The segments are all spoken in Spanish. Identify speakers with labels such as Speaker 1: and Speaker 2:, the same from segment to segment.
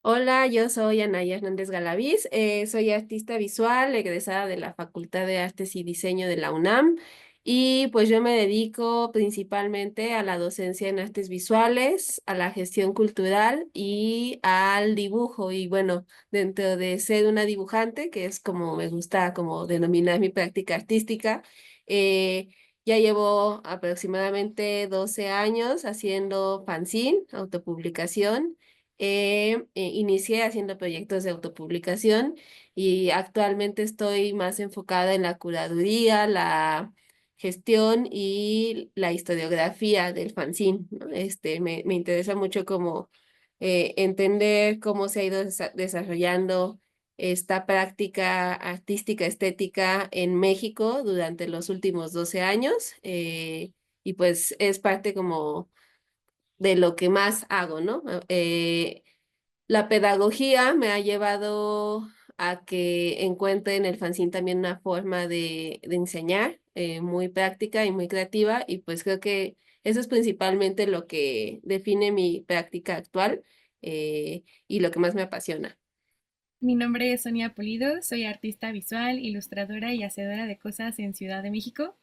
Speaker 1: Hola, yo soy Anaya Hernández Galaviz, soy artista visual, egresada de la Facultad de Artes y Diseño de la UNAM y pues yo me dedico principalmente a la docencia en artes visuales, a la gestión cultural y al dibujo y bueno, dentro de ser una dibujante, que es como me gusta como denominar mi práctica artística, eh, ya llevo aproximadamente 12 años haciendo fanzine, autopublicación. Inicié haciendo proyectos de autopublicación y actualmente estoy más enfocada en la curaduría, la gestión y la historiografía del fanzine, ¿no? Me interesa mucho como entender cómo se ha ido desarrollando esta práctica artística estética en México durante los últimos 12 años, y pues es parte como de lo que más hago, ¿no? La pedagogía me ha llevado a que encuentre en el fanzine también una forma de enseñar muy práctica y muy creativa y pues creo que eso es principalmente lo que define mi práctica actual, y lo que más me apasiona.
Speaker 2: Mi nombre es Sonia Polido, soy artista visual, ilustradora y hacedora de cosas en Ciudad de México.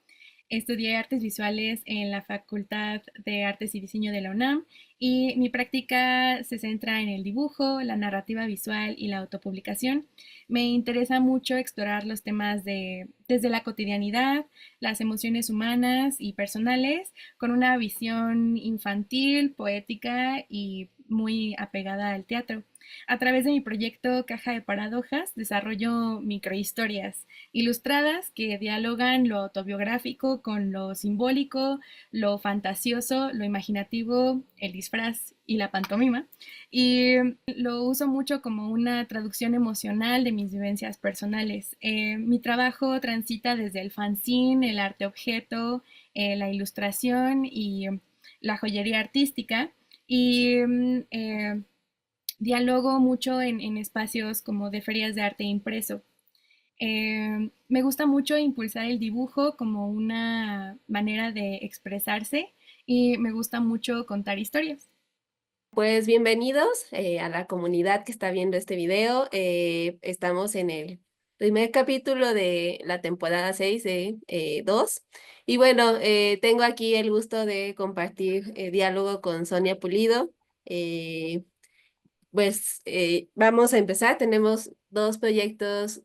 Speaker 2: Estudié artes visuales en la Facultad de Artes y Diseño de la UNAM y mi práctica se centra en el dibujo, la narrativa visual y la autopublicación. Me interesa mucho explorar los temas desde la cotidianidad, las emociones humanas y personales, con una visión infantil, poética y muy apegada al teatro. A través de mi proyecto Caja de Paradojas desarrollo microhistorias ilustradas que dialogan lo autobiográfico con lo simbólico, lo fantasioso, lo imaginativo, el disfraz y la pantomima. Y lo uso mucho como una traducción emocional de mis vivencias personales. Mi trabajo transita desde el fanzine, el arte objeto, la ilustración y la joyería artística. Y dialogo mucho en espacios como de ferias de arte impreso. Me gusta mucho impulsar el dibujo como una manera de expresarse y me gusta mucho contar historias.
Speaker 1: Pues bienvenidos a la comunidad que está viendo este video. Estamos en el primer capítulo de la temporada 6 de 2. Y bueno, tengo aquí el gusto de compartir diálogo con Sonia Pulido. Eh, Vamos a empezar. Tenemos dos proyectos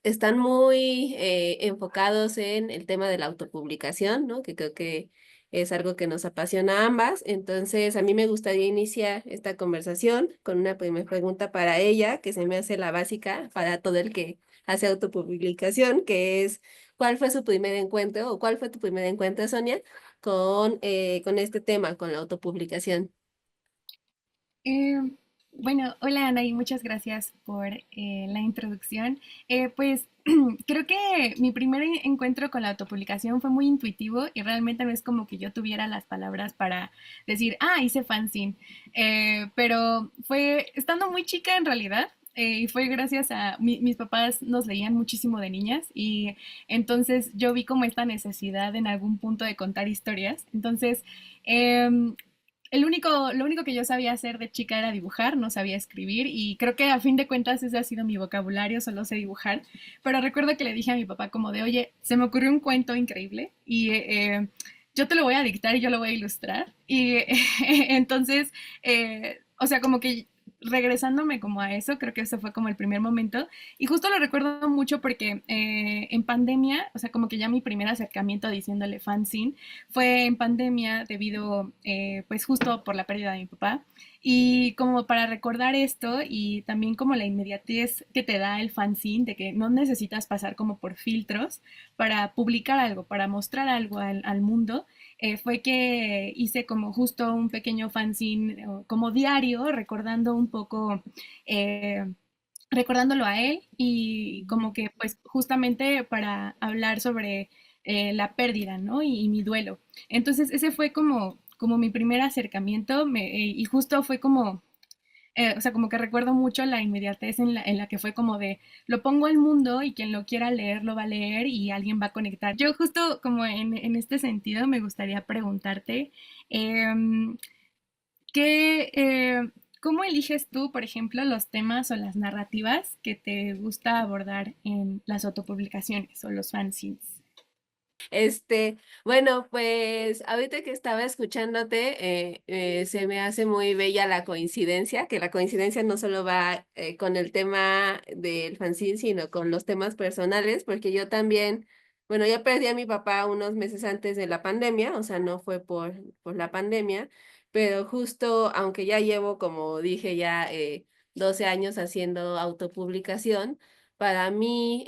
Speaker 1: están muy enfocados en el tema de la autopublicación, ¿no? Que creo que es algo que nos apasiona a ambas. Entonces, a mí me gustaría iniciar esta conversación con una primera pregunta para ella, que se me hace la básica para todo el que hace autopublicación, que es, ¿cuál fue su primer encuentro o cuál fue tu primer encuentro, Sonia, con este tema, con la autopublicación?
Speaker 2: Eh, bueno, hola Ana y muchas gracias por la introducción. Pues creo que mi primer encuentro con la autopublicación fue muy intuitivo y realmente no es como que yo tuviera las palabras para decir, ah, hice fanzine. Pero fue estando muy chica en realidad. Y fue gracias a mis papás nos leían muchísimo de niñas y entonces yo vi como esta necesidad en algún punto de contar historias. Entonces, em, lo único que yo sabía hacer de chica era dibujar, no sabía escribir y creo que a fin de cuentas ese ha sido mi vocabulario, solo sé dibujar, pero recuerdo que le dije a mi papá como de, oye, se me ocurrió un cuento increíble y yo te lo voy a dictar y yo lo voy a ilustrar. Y entonces, o sea, como que regresándome como a eso, creo que ese fue como el primer momento. Y justo lo recuerdo mucho porque en pandemia, o sea, como que ya mi primer acercamiento diciéndole fanzine fue en pandemia debido, pues justo por la pérdida de mi papá. Y como para recordar esto y también como la inmediatez que te da el fanzine, de que no necesitas pasar como por filtros para publicar algo, para mostrar algo al mundo, fue que hice como justo un pequeño fanzine como diario, recordando un poco, eh, recordándolo a él y como que pues justamente para hablar sobre la pérdida, ¿no? Y mi duelo. Entonces ese fue como mi primer acercamiento y justo fue como o sea, como que recuerdo mucho la inmediatez en la que fue como de, lo pongo al mundo y quien lo quiera leer lo va a leer y alguien va a conectar. Yo justo como en este sentido me gustaría preguntarte, em, ¿qué, cómo eliges tú, por ejemplo, los temas o las narrativas que te gusta abordar en las autopublicaciones o los fanzines?
Speaker 1: Bueno, pues ahorita que estaba escuchándote, se me hace muy bella la coincidencia, que la coincidencia no solo va con el tema del fanzine, sino con los temas personales, porque yo también, bueno, ya perdí a mi papá unos meses antes de la pandemia, o sea, no fue por la pandemia, pero justo, aunque ya llevo, como dije, ya 12 años haciendo autopublicación, para mí...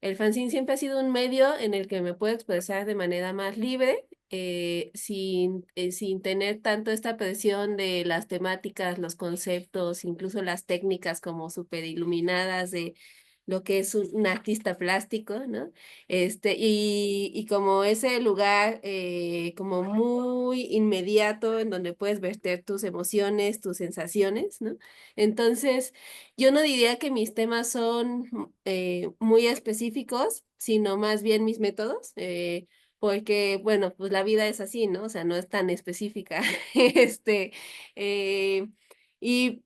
Speaker 1: el fanzine siempre ha sido un medio en el que me puedo expresar de manera más libre, sin tener tanto esta presión de las temáticas, los conceptos, incluso las técnicas como súper iluminadas de lo que es un artista plástico, ¿no? Y como ese lugar como muy inmediato en donde puedes verter tus emociones, tus sensaciones, ¿no? Entonces, yo no diría que mis temas son muy específicos, sino más bien mis métodos, porque, bueno, pues la vida es así, ¿no? O sea, no es tan específica. Este, eh, y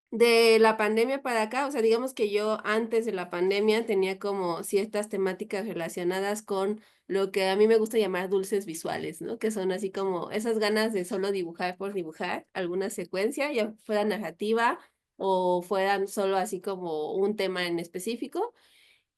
Speaker 1: de la pandemia para acá, o sea, digamos que yo antes de la pandemia tenía como ciertas temáticas relacionadas con lo que a mí me gusta llamar dulces visuales, ¿no? Que son así como esas ganas de solo dibujar por dibujar alguna secuencia, ya fuera narrativa o fueran solo así como un tema en específico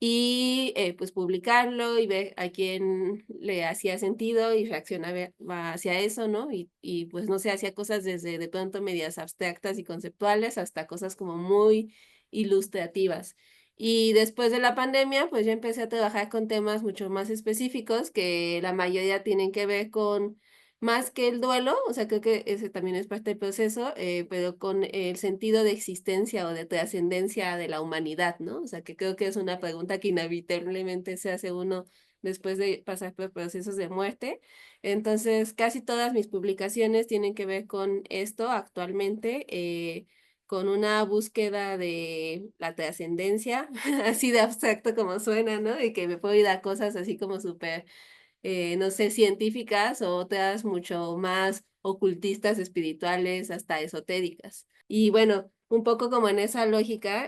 Speaker 1: y pues publicarlo y ver a quién le hacía sentido y reaccionaba hacia eso, ¿no? Y pues no sé, hacía cosas desde de pronto medias abstractas y conceptuales hasta cosas como muy ilustrativas. Y después de la pandemia, pues yo empecé a trabajar con temas mucho más específicos que la mayoría tienen que ver con más que el duelo, o sea, creo que ese también es parte del proceso, pero con el sentido de existencia o de trascendencia de la humanidad, ¿no? O sea, que creo que es una pregunta que inevitablemente se hace uno después de pasar por procesos de muerte. Entonces, casi todas mis publicaciones tienen que ver con esto actualmente, con una búsqueda de la trascendencia, así de abstracto como suena, ¿no? Y que me puedo ir a cosas así como súper no sé, científicas o otras mucho más ocultistas, espirituales, hasta esotéricas. Y bueno, un poco como en esa lógica,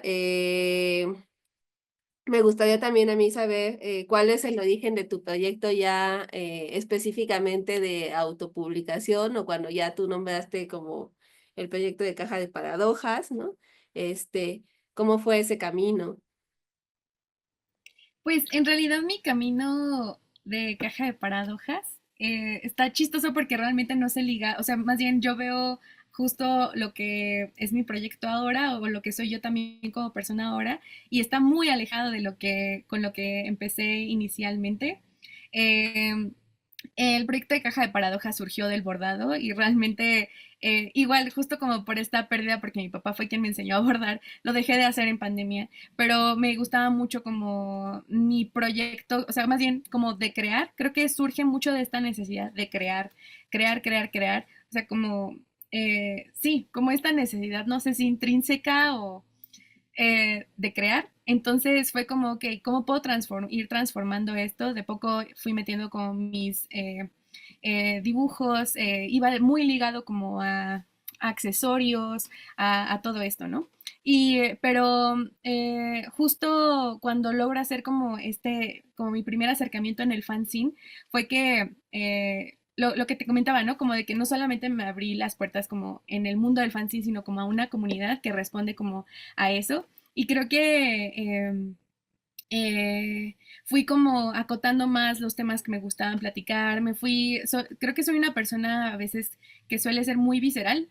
Speaker 1: me gustaría también a mí saber cuál es el origen de tu proyecto ya específicamente de autopublicación o cuando ya tú nombraste como el proyecto de Caja de Paradojas, ¿no? Este, ¿Cómo fue ese camino?
Speaker 2: Pues en realidad mi camino de caja de paradojas está chistoso porque realmente no se liga, o sea, más bien yo veo justo lo que es mi proyecto ahora o lo que soy yo también como persona ahora y está muy alejado de lo que con lo que empecé inicialmente. Eh, el proyecto de caja de paradojas surgió del bordado y realmente igual justo como por esta pérdida porque mi papá fue quien me enseñó a bordar, lo dejé de hacer en pandemia, pero me gustaba mucho como mi proyecto, o sea, más bien como de crear, creo que surge mucho de esta necesidad de crear, crear, o sea, como, sí, como esta necesidad, no sé si intrínseca o de crear. Entonces fue como, ok, ¿cómo puedo ir transformando esto? De poco fui metiendo con mis dibujos, iba muy ligado como a accesorios, a todo esto, ¿no? Y, pero justo cuando logro hacer como como mi primer acercamiento en el fanzine, fue que lo que te comentaba, ¿no? Como de que no solamente me abrí las puertas como en el mundo del fanzine, sino como a una comunidad que responde como a eso. Y creo que fui como acotando más los temas que me gustaban platicar, creo que soy una persona a veces que suele ser muy visceral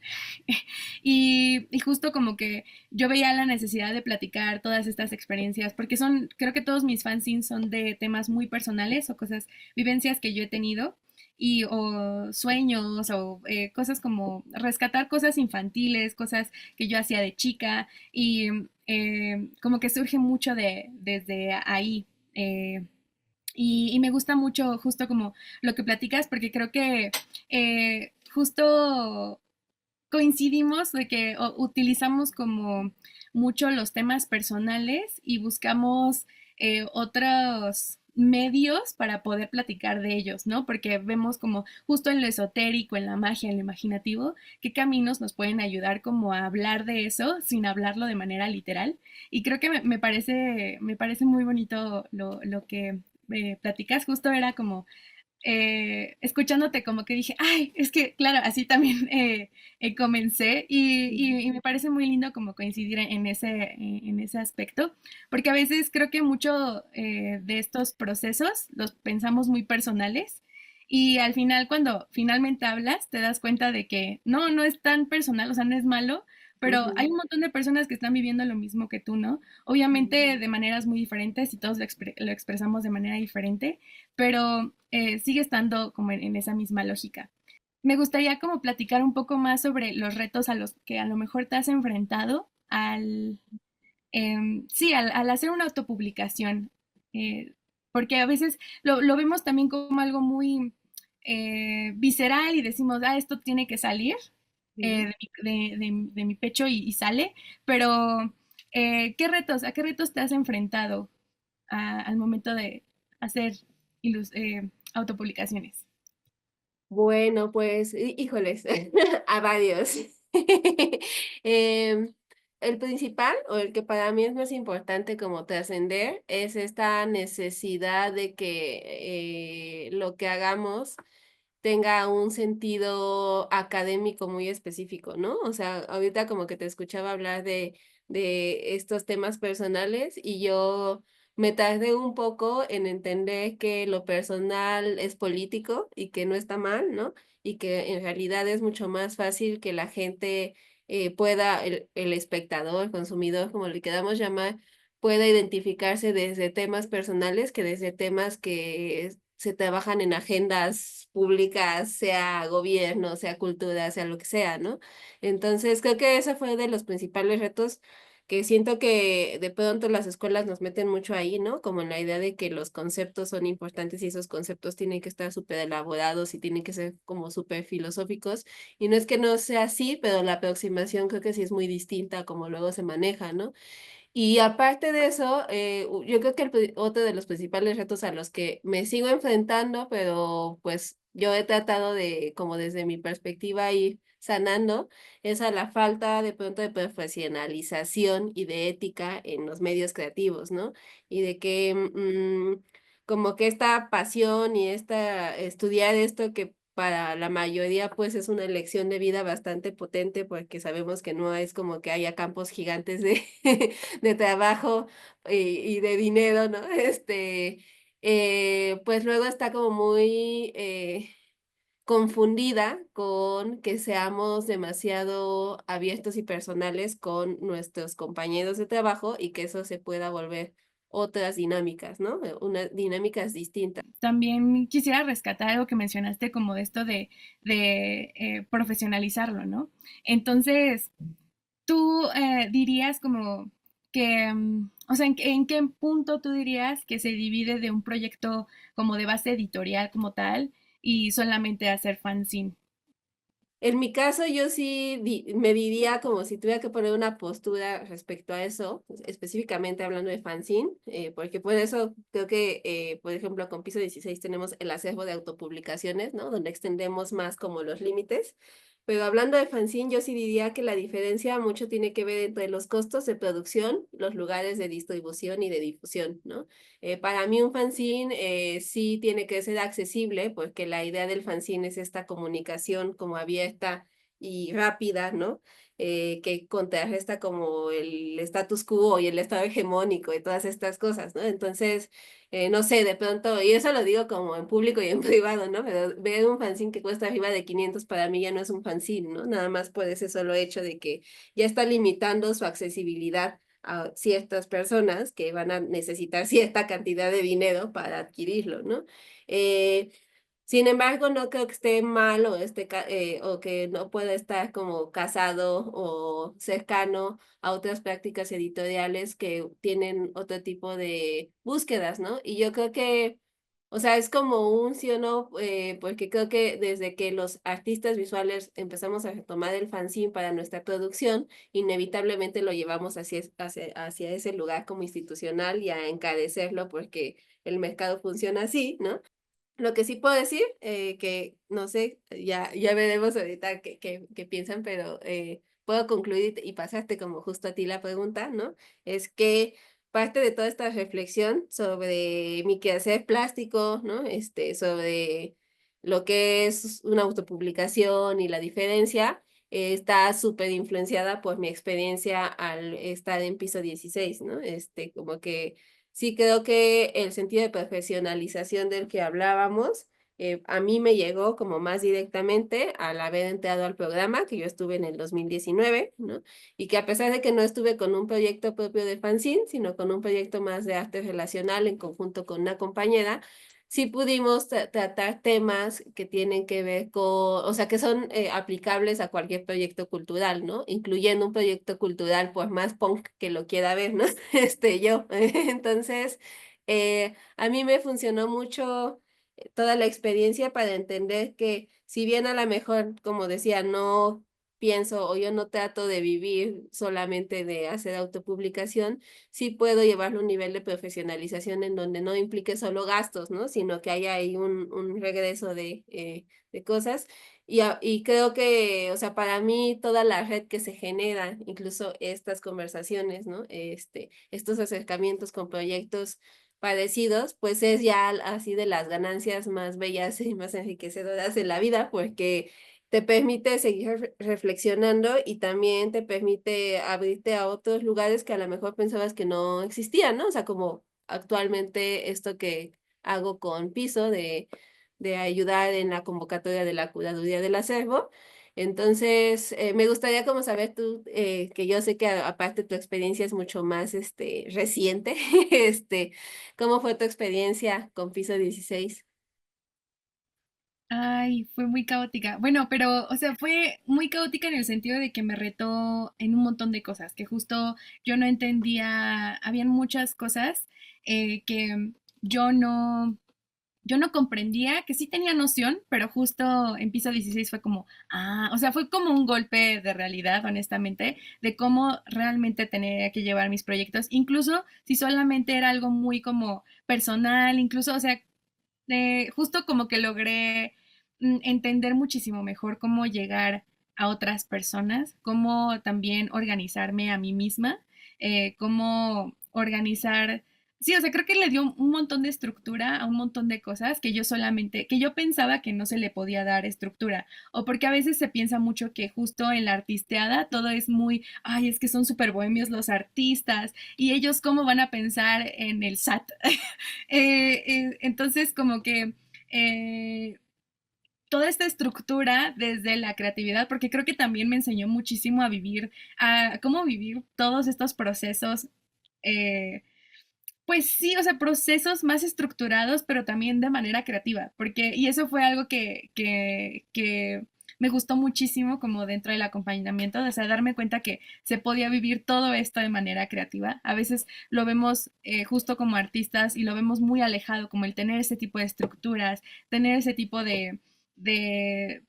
Speaker 2: y justo como que yo veía la necesidad de platicar todas estas experiencias, porque creo que todos mis fanzines son de temas muy personales o cosas, vivencias que yo he tenido y o sueños o cosas como rescatar cosas infantiles, cosas que yo hacía de chica y como que surge mucho desde ahí. eh, y me gusta mucho justo como lo que platicas porque creo que justo coincidimos de que utilizamos como mucho los temas personales y buscamos otros medios para poder platicar de ellos, ¿no? Porque vemos como justo en lo esotérico, en la magia, en lo imaginativo, qué caminos nos pueden ayudar como a hablar de eso sin hablarlo de manera literal. Y creo que me parece muy bonito lo que platicas. Justo era como escuchándote como que dije, ay, es que claro, así también comencé y me parece muy lindo como coincidir en ese aspecto, porque a veces creo que mucho de estos procesos los pensamos muy personales y al final cuando finalmente hablas te das cuenta de que no es tan personal, o sea, no es malo. Pero hay
Speaker 1: Ujú.
Speaker 2: un montón de personas que están viviendo lo mismo que tú, ¿no? Obviamente de maneras muy diferentes y todos lo expresamos de manera diferente, pero sigue estando como en esa misma lógica. Me gustaría como platicar un poco más sobre los retos a los que a lo mejor te has enfrentado sí, al hacer una autopublicación, eh, porque a veces lo vemos también como algo muy visceral y decimos, ah, esto tiene que salir
Speaker 1: Ujú.
Speaker 2: de mi pecho y sale, pero a qué retos te has enfrentado al momento de hacer autopublicaciones?
Speaker 1: Bueno, pues, híjoles, a varios. Em, el principal, o el que para mí es más importante como trascender, es esta necesidad de que lo que hagamos tenga un sentido académico muy específico, ¿no? O sea, ahorita como que te escuchaba hablar de estos temas personales y yo me tardé un poco en entender que lo personal es político y que no está mal, ¿no? Y que en realidad es mucho más fácil que la gente pueda, el espectador, el consumidor, como le queramos llamar, pueda identificarse desde temas personales que desde temas que se trabajan en agendas públicas, sea gobierno, sea cultura, sea lo que sea, ¿no? Entonces, creo que ese fue de los principales retos que siento que de pronto las escuelas nos meten mucho ahí, ¿no? Como en la idea de que los conceptos son importantes y esos conceptos tienen que estar súper elaborados y tienen que ser como súper filosóficos. Y no es que no sea así, pero la aproximación creo que sí es muy distinta a como luego se maneja, ¿no? Y aparte de eso, yo creo que otro de los principales retos a los que me sigo enfrentando, pero pues yo he tratado de, como desde mi perspectiva, ir sanando, es a la falta de pronto de profesionalización y de ética en los medios creativos, ¿no? Y de que como que esta pasión y esta estudiar esto que para la mayoría pues es una elección de vida bastante potente porque sabemos que no es como que haya campos gigantes de de trabajo y de dinero, ¿no? Pues luego está como muy confundida con que seamos demasiado abiertos y personales con nuestros compañeros de trabajo y que eso se pueda volver otras dinámicas, ¿no? Unas dinámicas distintas.
Speaker 2: También quisiera rescatar algo que mencionaste como de esto de profesionalizarlo, ¿no? Entonces, tú dirías como que, o sea, en qué punto tú dirías que se divide de un proyecto como de base editorial como tal y solamente hacer fanzine?
Speaker 1: En mi caso, yo sí me diría como si tuviera que poner una postura respecto a eso, específicamente hablando de fanzine, porque por eso creo que, por ejemplo, con Piso 16 tenemos el acervo de autopublicaciones, ¿no? Donde extendemos más como los límites. Pero hablando de fanzine, yo sí diría que la diferencia mucho tiene que ver entre los costos de producción, los lugares de distribución y de difusión, ¿no? Para mí un fanzine sí tiene que ser accesible porque la idea del fanzine es esta comunicación como abierta y rápida, ¿no? Que contrarresta como el status quo y el estado hegemónico y todas estas cosas, ¿no? Entonces, no sé, de pronto, y eso lo digo como en público y en privado, ¿no? Pero ver un fanzine que cuesta arriba de 500 para mí ya no es un fanzine, ¿no? Nada más por ese solo hecho de que ya está limitando su accesibilidad a ciertas personas que van a necesitar cierta cantidad de dinero para adquirirlo, ¿no? Eh, Sin embargo, no creo que esté mal o, o que no pueda estar como casado o cercano a otras prácticas editoriales que tienen otro tipo de búsquedas, ¿no? Y yo creo que O sea, es como un sí o no, porque creo que desde que los artistas visuales empezamos a retomar el fanzine para nuestra producción, inevitablemente lo llevamos hacia ese lugar como institucional y a encarecerlo porque el mercado funciona así, ¿no? Lo que sí puedo decir, que no sé, ya veremos ahorita qué piensan, pero puedo concluir y pasarte como justo a ti la pregunta, ¿no? Es que parte de toda esta reflexión sobre mi quehacer plástico, ¿no? Sobre lo que es una autopublicación y la diferencia, está súper influenciada por mi experiencia al estar en piso 16, ¿no? Como que sí, creo que el sentido de profesionalización del que hablábamos, a mí me llegó como más directamente al haber entrado al programa, que yo estuve en el 2019, ¿no? Y que a pesar de que no estuve con un proyecto propio de fanzine, sino con un proyecto más de arte relacional en conjunto con una compañera, sí pudimos tratar temas que tienen que ver con, o sea, que son aplicables a cualquier proyecto cultural, ¿no? Incluyendo un proyecto cultural, pues más punk que lo quiera ver, ¿no? Yo. Entonces, a mí me funcionó mucho toda la experiencia para entender que si bien a lo mejor, como decía, no pienso o yo no trato de vivir solamente de hacer autopublicación, sí puedo llevarlo a un nivel de profesionalización en donde no implique solo gastos, ¿no? Sino que haya ahí un regreso de cosas. Y creo que, o sea, para mí toda la red que se genera, incluso estas conversaciones, ¿no? Estos acercamientos con proyectos parecidos, pues es ya así de las ganancias más bellas y más enriquecedoras de la vida, porque te permite seguir reflexionando y también te permite abrirte a otros lugares que a lo mejor pensabas que no existían, ¿no? O sea, como actualmente esto que hago con Piso de ayudar en la convocatoria de la curaduría del acervo. Entonces, me gustaría como saber tú, que yo sé que aparte tu experiencia es mucho más reciente, ¿cómo fue tu experiencia con Piso 16?
Speaker 2: Ay, fue muy caótica. Bueno, pero, o sea, fue muy caótica en el sentido de que me retó en un montón de cosas, que justo yo no entendía, habían muchas cosas que yo no, yo no comprendía, que sí tenía noción, pero justo en piso 16 fue como, o sea, fue como un golpe de realidad, honestamente, de cómo realmente tenía que llevar mis proyectos, incluso si solamente era algo muy como personal, incluso, o sea, justo como que logré entender muchísimo mejor cómo llegar a otras personas, cómo también organizarme a mí misma, cómo organizar. Sí, o sea, creo que le dio un montón de estructura a un montón de cosas que yo solamente, que yo pensaba que no se le podía dar estructura, o porque a veces se piensa mucho que justo en la artisteada todo es muy, ay, es que son súper bohemios los artistas, y ellos cómo van a pensar en el SAT. Entonces, como que eh, toda esta estructura desde la creatividad, porque creo que también me enseñó muchísimo a vivir, a cómo vivir todos estos procesos, eh, pues sí, o sea, procesos más estructurados, pero también de manera creativa, porque, y eso fue algo que me gustó muchísimo como dentro del acompañamiento, o sea, darme cuenta que se podía vivir todo esto de manera creativa. A veces lo vemos justo como artistas y lo vemos muy alejado, como el tener ese tipo de estructuras, tener ese tipo de de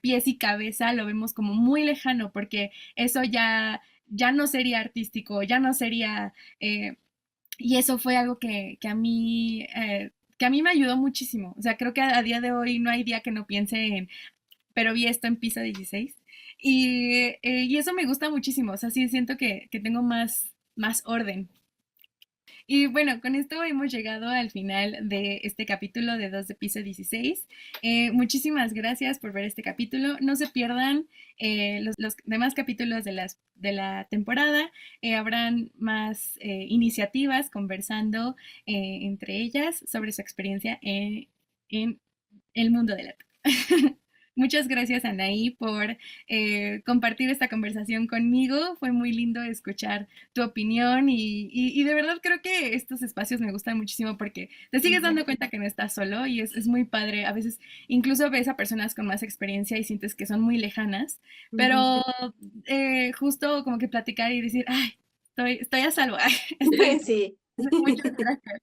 Speaker 2: pies y cabeza lo vemos como muy lejano porque eso ya no sería artístico, ya no sería, y eso fue algo que a mí me ayudó muchísimo. O sea, creo que a día de hoy no hay día que no piense en, pero vi esto en Pisa 16 y eso me gusta muchísimo. O sea, sí siento que tengo más orden. Y bueno, con esto hemos llegado al final de este capítulo de 2 de piso 16. Muchísimas gracias por ver este capítulo. No se pierdan los demás capítulos de la temporada. Habrán más iniciativas conversando entre ellas sobre su experiencia en el mundo del arte. Muchas gracias, Anaí, por compartir esta conversación conmigo. Fue muy lindo escuchar tu opinión y de verdad creo que estos espacios me gustan muchísimo porque te sigues dando cuenta que no estás solo y es muy padre. A veces incluso ves a personas con más experiencia y sientes que son muy lejanas,
Speaker 1: Ujú.
Speaker 2: pero justo como que platicar y decir, ay, estoy a salvo, estoy.
Speaker 1: Sí.
Speaker 2: Muchas gracias.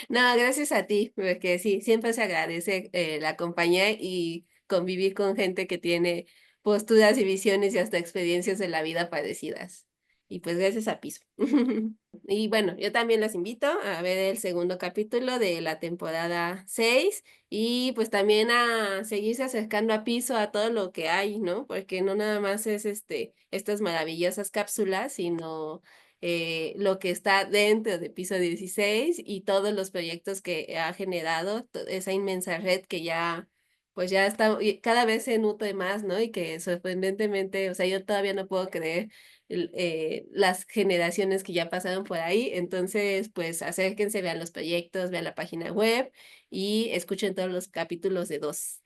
Speaker 1: No, gracias a ti, porque sí, siempre se agradece la compañía y convivir con gente que tiene posturas y visiones y hasta experiencias de la vida parecidas. Y pues gracias a Piso. Y bueno, yo también los invito a ver el segundo capítulo de la temporada 6 y pues también a seguirse acercando a Piso a todo lo que hay, ¿no? Porque no nada más es estas maravillosas cápsulas, sino lo que está dentro de Piso 16 y todos los proyectos que ha generado, esa inmensa red que ya, pues ya está, y cada vez se nutre más, ¿no? Y que sorprendentemente, o sea, yo todavía no puedo creer las generaciones que ya pasaron por ahí, entonces, pues acérquense, vean los proyectos, vean la página web y escuchen todos los capítulos de dos.